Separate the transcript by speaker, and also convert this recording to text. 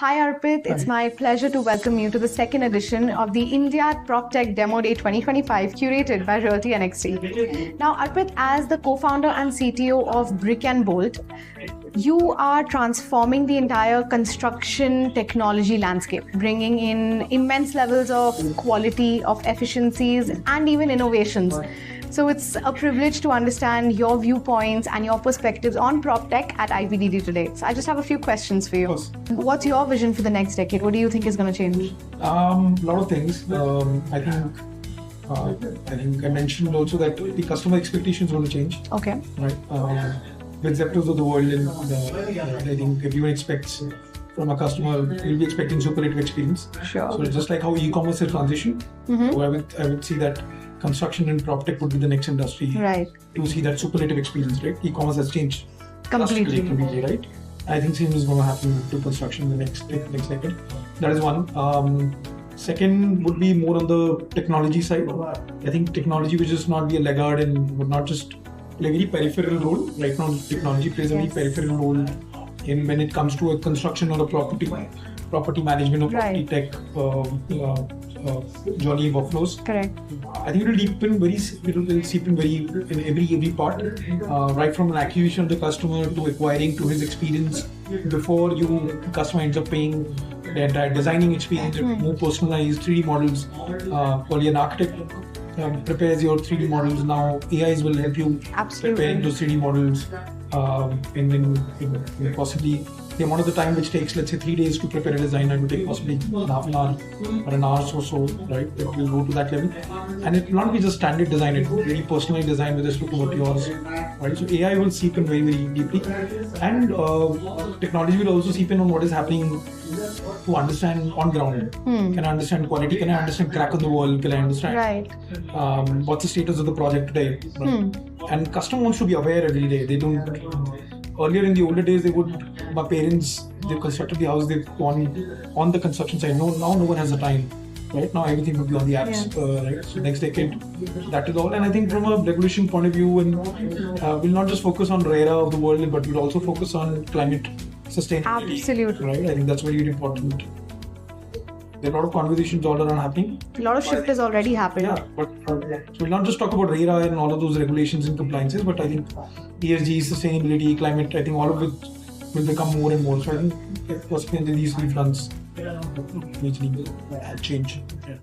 Speaker 1: Hi Arpit, it's my pleasure to welcome you to the second edition of the India Proptech Demo Day 2025 curated by Realty NXT. Now Arpit, as the co-founder and CTO of Brick and Bolt, you are transforming the entire construction technology landscape, bringing in immense levels of quality, of efficiencies, and even innovations. So it's a privilege to understand your viewpoints and your perspectives on PropTech at IPDD today. So I just have a few questions for you. What's your vision for the next decade? What do you think is going to change?
Speaker 2: A lot of things. I think I mentioned also that the customer expectations will change.
Speaker 1: Okay.
Speaker 2: Right. With Zeptos of the world, and I think everyone expects from a customer, will be expecting superlative experience.
Speaker 1: Sure.
Speaker 2: So it's just like how e-commerce has transitioned. So I would see that construction and PropTech would be the next industry to see that superlative experience. Right. E-commerce has changed completely. Right. I think same is going to happen to construction in the next decade. That is one. Second would be more on the technology side. I think technology will just not be a laggard and would not just play a very peripheral role. Right now, technology plays a very peripheral role in when it comes to a construction or a property management or property tech journey workflows.
Speaker 1: Correct.
Speaker 2: I think it will seep in in every part, right from an acquisition of the customer to acquiring to his experience before customer ends up paying the entire designing experience, more personalized 3D models. While an architect prepares your 3D models, now AIs will help you preparing those 3D models in possibly the amount of the time which takes, let's say, 3 days to prepare a design, it will take possibly half an hour or an hour or so, right? It will go to that level. And it will not be just standard design, it will be really personalized design with respect to what yours, right? So AI will seep in very, very deeply. And technology will also seep in on what is happening to understand on ground. Can I understand quality? Can I understand crack on the wall? Can I understand what's the status of the project today? Right? And customer wants to be aware every day. They don't. Earlier in the older days, my parents, they constructed the house, they've gone on the construction side. Now no one has the time. Right now, everything will be on the apps. Right? So next decade, that is all. And I think from a regulation point of view, and we'll not just focus on RERA of the world, but we'll also focus on climate sustainability.
Speaker 1: Absolutely.
Speaker 2: Right? I think that's very important. There are a lot of conversations all around happening.
Speaker 1: A lot of shift has already happened.
Speaker 2: Yeah, but so we'll not just talk about RERA and all of those regulations and compliances, but I think ESG, sustainability, climate, I think all of it will become more and more. So I think possibly these three fronts majorly will change. Yeah.